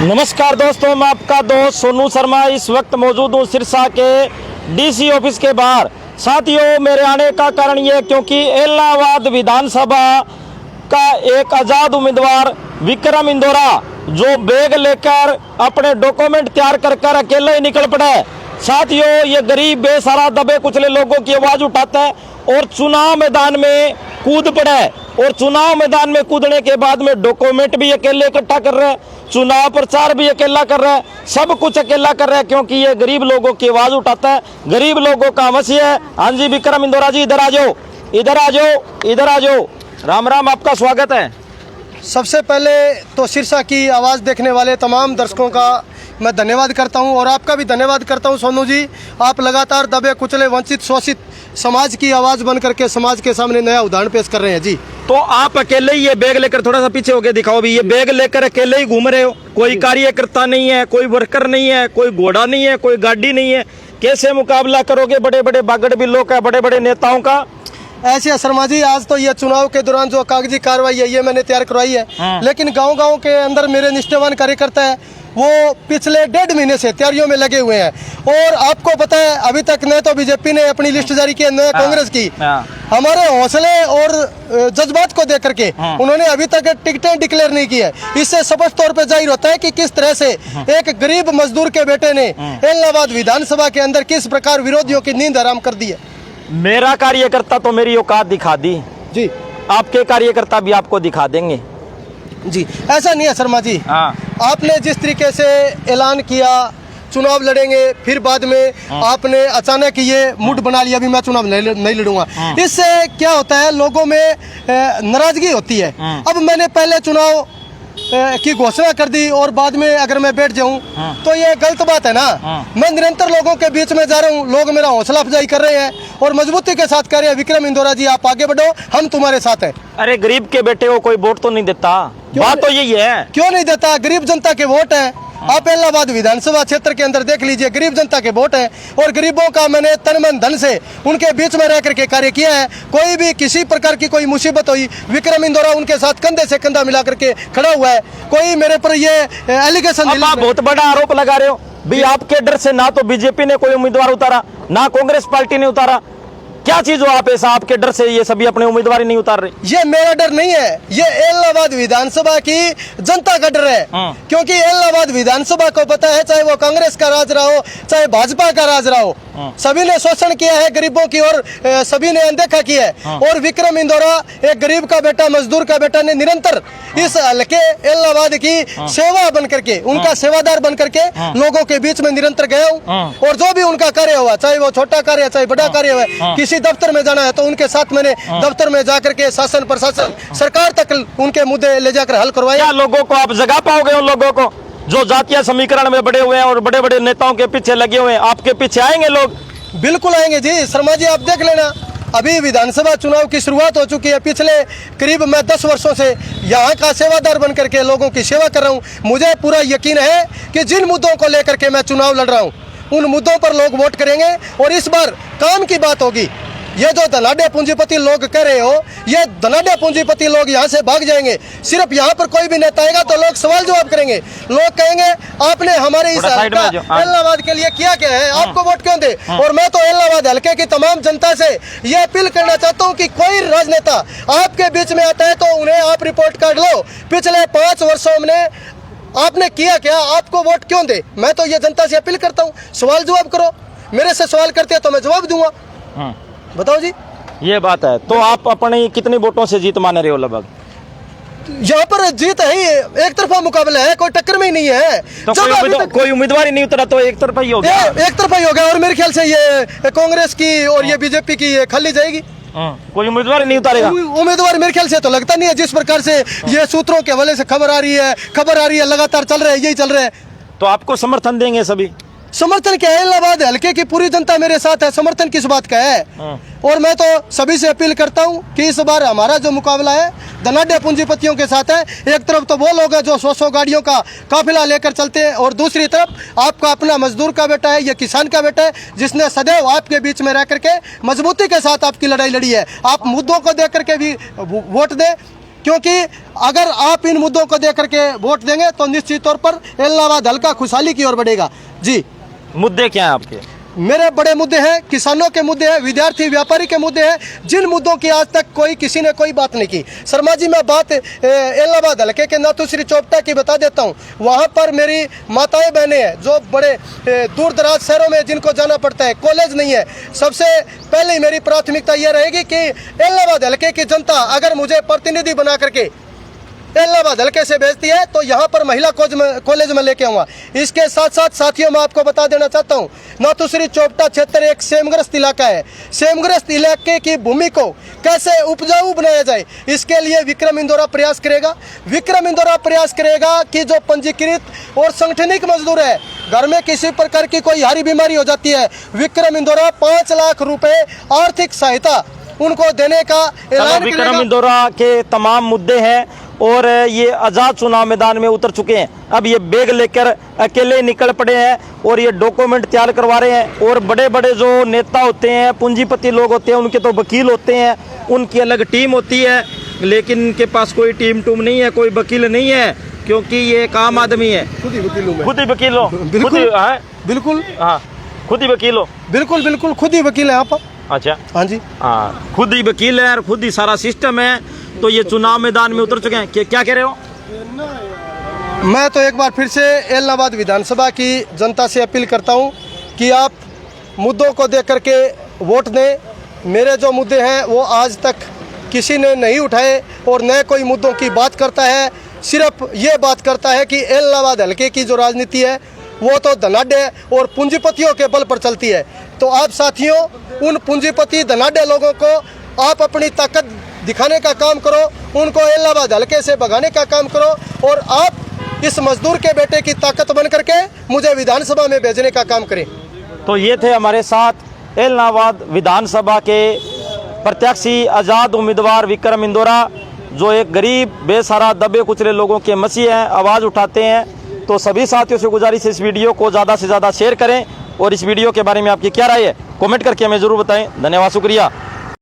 नमस्कार दोस्तों, मैं आपका दोस्त सोनू शर्मा इस वक्त मौजूद हूँ सिरसा के डीसी ऑफिस के बाहर। साथियों, मेरे आने का कारण ये क्योंकि इलाहाबाद विधानसभा का एक आज़ाद उम्मीदवार विक्रम इंदौरा जो बैग लेकर अपने डॉक्यूमेंट तैयार कर अकेले ही निकल पड़ा है। साथियों, ये गरीब बेसहारा दबे कुचले लोगों की आवाज़ उठाता है और चुनाव मैदान में कूद पड़ा है। और चुनाव मैदान में कूदने के बाद में डॉक्यूमेंट भी अकेले इकट्ठा कर रहे हैं, चुनाव प्रचार भी अकेला कर रहा है, सब कुछ अकेला कर रहा है क्योंकि ये गरीब लोगों की आवाज़ उठाता है, गरीब लोगों का मसीहा है। हाँ जी, विक्रम इंदौरा जी, इधर आ जाओ, इधर आ जाओ, इधर आ जाओ। राम राम, आपका स्वागत है। सबसे पहले तो सिरसा की आवाज़ देखने वाले तमाम दर्शकों का मैं धन्यवाद करता हूं और आपका भी धन्यवाद करता हूं सोनू जी। आप लगातार दबे कुचले वंचित शोषित समाज की आवाज़ बन करके समाज के सामने नया उदाहरण पेश कर रहे हैं जी। तो आप अकेले ही ये बैग लेकर, थोड़ा सा पीछे होके दिखाओ भी, ये बैग लेकर अकेले ही घूम रहे हो, कोई कार्यकर्ता नहीं है, कोई वर्कर नहीं है, कोई घोड़ा नहीं है, कोई गाड़ी नहीं है, कैसे मुकाबला करोगे बड़े बड़े बागड़ बिल्लों का, बड़े बड़े नेताओं का? ऐसे शर्मा जी, आज तो ये चुनाव के दौरान जो कागजी कार्रवाई है ये मैंने तैयार करवाई है, लेकिन गांव-गांव के अंदर मेरे निष्ठावान कार्यकर्ता है वो पिछले 1.5 महीने से तैयारियों में लगे हुए हैं। और आपको पता है, अभी तक न तो बीजेपी ने अपनी लिस्ट जारी की, न कांग्रेस की। हमारे हौसले और जज्बात को देख करके उन्होंने अभी तक टिकटें डिक्लेयर नहीं की है। इससे स्पष्ट तौर पर जाहिर होता है कि किस तरह से एक गरीब मजदूर के बेटे ने इलाहाबाद विधानसभा के अंदर किस प्रकार विरोधियों की नींद हराम कर दी है। मेरा कार्यकर्ता तो मेरी औकात दिखा दी जी, आपके कार्यकर्ता भी आपको दिखा देंगे जी। ऐसा नहीं है शर्मा जी, आपने जिस तरीके से ऐलान किया चुनाव लड़ेंगे, फिर बाद में आपने अचानक ये मूड बना लिया भी मैं चुनाव नहीं लड़ूंगा, इससे क्या होता है, लोगों में नाराजगी होती है। अब मैंने पहले चुनाव की घोषणा कर दी और बाद में अगर मैं बैठ जाऊं तो ये गलत बात है ना। मैं निरंतर लोगों के बीच में जा रहा हूं, लोग मेरा हौसला अफजाई कर रहे हैं और मजबूती के साथ कह रहे हैं विक्रम इंदौरा जी आप आगे बढ़ो, हम तुम्हारे साथ हैं। अरे गरीब के बेटे को कोई वोट तो नहीं देता, बात तो यही है। क्यों नहीं देता? गरीब जनता के वोट है। आप इलाहाबाद विधानसभा क्षेत्र के अंदर देख लीजिए, गरीब जनता के वोट है और गरीबों का मैंने तन मन धन से उनके बीच में रह करके कार्य किया है। कोई भी किसी प्रकार की कोई मुसीबत हुई, विक्रम इंदौरा उनके साथ कंधे से कंधा मिला करके खड़ा हुआ है। कोई मेरे पर ये एलिगेशन, आप बहुत बड़ा आरोप लगा रहे हो भी, आपके डर से ना तो बीजेपी ने कोई उम्मीदवार उतारा, ना कांग्रेस पार्टी ने उतारा। क्या चीज हो आप ऐसा, आपके डर से ये सभी अपने उम्मीदवार नहीं उतार रहे? ये मेरा डर नहीं है, ये इलाहाबाद विधानसभा की जनता का डर है। क्योंकि इलाहाबाद विधानसभा को पता है, चाहे वो कांग्रेस का राज रहा हो, चाहे भाजपा का राज रहा हो, सभी ने शोषण किया है गरीबों की और सभी ने अनदेखा किया है। और विक्रम इंदौरा एक गरीब का बेटा, मजदूर का बेटा ने निरंतर इस हल्के इलाहाबाद की सेवा बन करके, उनका सेवादार बन करके लोगों के बीच में निरंतर गया हूँ। और जो भी उनका कार्य हुआ, चाहे वो छोटा कार्य चाहे बड़ा कार्य हुआ, किसी दफ्तर में जाना है तो उनके साथ मैंने दफ्तर में जाकर के शासन प्रशासन सरकार तक उनके मुद्दे ले जाकर हल करवाए। क्या लोगों को आप जगा पाओगे, उन लोगों को जो जातीय समीकरण में बड़े हुए हैं और बड़े बड़े नेताओं के पीछे लगे हुए हैं? आपके पीछे आएंगे लोग? बिल्कुल आएंगे जी। शर्मा जी, आप देख लेना, अभी विधानसभा चुनाव की शुरुआत हो चुकी है। पिछले करीब मैं 10 वर्षों से यहाँ का सेवादार बन करके लोगों की सेवा कर रहा हूँ। मुझे पूरा यकीन है कि जिन मुद्दों को लेकर के मैं चुनाव लड़ रहा हूँ उन मुद्दों पर लोग वोट करेंगे और इस बार काम की बात होगी। ये जो धनाढ़ पूंजीपति लोग कह रहे हो, ये धनाढ़ पूंजीपति लोग यहाँ से भाग जाएंगे। सिर्फ यहाँ पर कोई भी नेता आएगा तो लोग सवाल जवाब करेंगे। लोग कहेंगे आपने हमारे इस इलाहाबाद के लिए किया क्या है, आपको वोट क्यों दे। और मैं तो इलाहाबाद हल्के की तमाम जनता से ये अपील करना चाहता हूँ कि कोई राजनेता आपके बीच में आता है तो उन्हें आप रिपोर्ट कार्ड लो, पिछले 5 वर्षों में आपने किया क्या, आपको वोट क्यों दे। मैं तो ये जनता से अपील करता हूँ, सवाल जवाब करो। मेरे से सवाल करते हैं तो मैं जवाब दूंगा। बताओ जी, ये बात है। तो आप अपने कितने वोटों से जीत मान रहे हो? लगभग यहाँ पर जीत है ही, एक तरफा मुकाबला है, कोई टक्कर में ही नहीं है। तो कोई उम्मीदवार ही नहीं उतरा तो एक तरफा ही हो गया। एक तरफा ही हो गया और मेरे ख्याल से ये कांग्रेस की और ये बीजेपी की खाली जाएगी। कोई उम्मीदवार नहीं उतारेगा। उम्मीदवार मेरे ख्याल से तो लगता नहीं है। जिस प्रकार से ये सूत्रों के हवाले से खबर आ रही है, लगातार चल रहा है, यही चल रहा है। तो आपको समर्थन देंगे सभी? समर्थन क्या है, इलाहाबाद हल्के की पूरी जनता मेरे साथ है, समर्थन किस बात का है। और मैं तो सभी से अपील करता हूं कि इस बार हमारा जो मुकाबला है धनाढ़ पूंजीपतियों के साथ है। एक तरफ तो वो लोग हैं जो 100 गाड़ियों का काफिला लेकर चलते हैं और दूसरी तरफ आपका अपना मजदूर का बेटा है या किसान का बेटा है जिसने सदैव आपके बीच में रह करके मजबूती के साथ आपकी लड़ाई लड़ी है। आप मुद्दों को देख करके भी वोट दें। क्योंकि अगर आप इन मुद्दों को देख करके वोट देंगे तो निश्चित तौर पर इलाहाबाद हल्का खुशहाली की ओर बढ़ेगा। जी, मुद्दे क्या हैं आपके? मेरे बड़े मुद्दे हैं, किसानों के मुद्दे हैं, विद्यार्थी व्यापारी के मुद्दे हैं, जिन मुद्दों की आज तक किसी ने कोई बात नहीं की। शर्मा जी, मैं बात इलाहाबाद हल्के के नाथूश्री चोपटा की बता देता हूँ। वहाँ पर मेरी माताएं बहनें हैं जो बड़े दूर दराज शहरों में जिनको जाना पड़ता है, कॉलेज नहीं है। सबसे पहले मेरी प्राथमिकता ये रहेगी कि इलाहाबाद हल्के की जनता अगर मुझे प्रतिनिधि बना करके इलाहाबाद हल्के से भेजती है तो यहाँ पर महिला कॉलेज में लेके आऊँगा। इसके साथ साथ साथियों, मैं आपको बता देना चाहता हूँ, नाथूश्री चोपटा क्षेत्र एक सेमग्रस्त इलाका है। सेमग्रस्त इलाके की भूमि को कैसे उपजाऊ बनाया जाए, इसके लिए विक्रम इंदौरा प्रयास करेगा। विक्रम इंदौरा प्रयास करेगा कि जो पंजीकृत और संगठनिक मजदूर है, घर में किसी प्रकार की कोई हारी बीमारी हो जाती है, विक्रम इंदौरा 5 लाख रुपए आर्थिक सहायता उनको देने का ऐलान विक्रम करेगा। इंदौरा के तमाम मुद्दे हैं और ये आज़ाद चुनाव मैदान में उतर चुके हैं। अब ये बैग लेकर अकेले निकल पड़े हैं और ये डॉक्यूमेंट तैयार करवा रहे हैं। और बड़े बड़े जो नेता होते हैं, पूंजीपति लोग होते हैं, उनके तो वकील होते हैं, उनकी अलग टीम होती है, लेकिन इनके पास कोई टीम टूम नहीं है, कोई वकील नहीं है, क्योंकि ये एक आम आदमी है। खुद ही वकील हूं मैं। खुद ही वकील हो? बिल्कुल। खुद ही, हाँ? बिल्कुल, हाँ, खुद ही वकील हो? बिल्कुल बिल्कुल, खुद ही वकील है आप। अच्छा, हाँ जी, हाँ, खुद ही वकील है और खुद ही सारा सिस्टम है। तो ये चुनाव मैदान में उतर चुके हैं। क्या कह रहे हो? मैं तो एक बार फिर से इलाहाबाद विधानसभा की जनता से अपील करता हूं कि आप मुद्दों को देख करके वोट दें। मेरे जो मुद्दे हैं वो आज तक किसी ने नहीं उठाए और न कोई मुद्दों की बात करता है। सिर्फ ये बात करता है कि इलाहाबाद हल्के की जो राजनीति है वो तो धनाढ्य और पूंजीपतियों के बल पर चलती है। तो आप साथियों, उन पूंजीपति धनाढ्य लोगों को आप अपनी ताकत दिखाने का काम करो, उनको इलाहाबाद हल्के से भगाने का काम करो और आप इस मजदूर के बेटे की ताकत बन करके मुझे विधानसभा में भेजने का काम करें। तो ये थे हमारे साथ इलाहाबाद विधानसभा के प्रत्याशी आज़ाद उम्मीदवार विक्रम इंदौरा, जो एक गरीब बेसहारा दबे कुचले लोगों के मसीह हैं, आवाज़ उठाते हैं। तो सभी साथियों से गुजारिश है इस वीडियो को ज़्यादा से ज़्यादा शेयर करें और इस वीडियो के बारे में आपकी क्या राय है कमेंट करके हमें ज़रूर बताएं। धन्यवाद, शुक्रिया।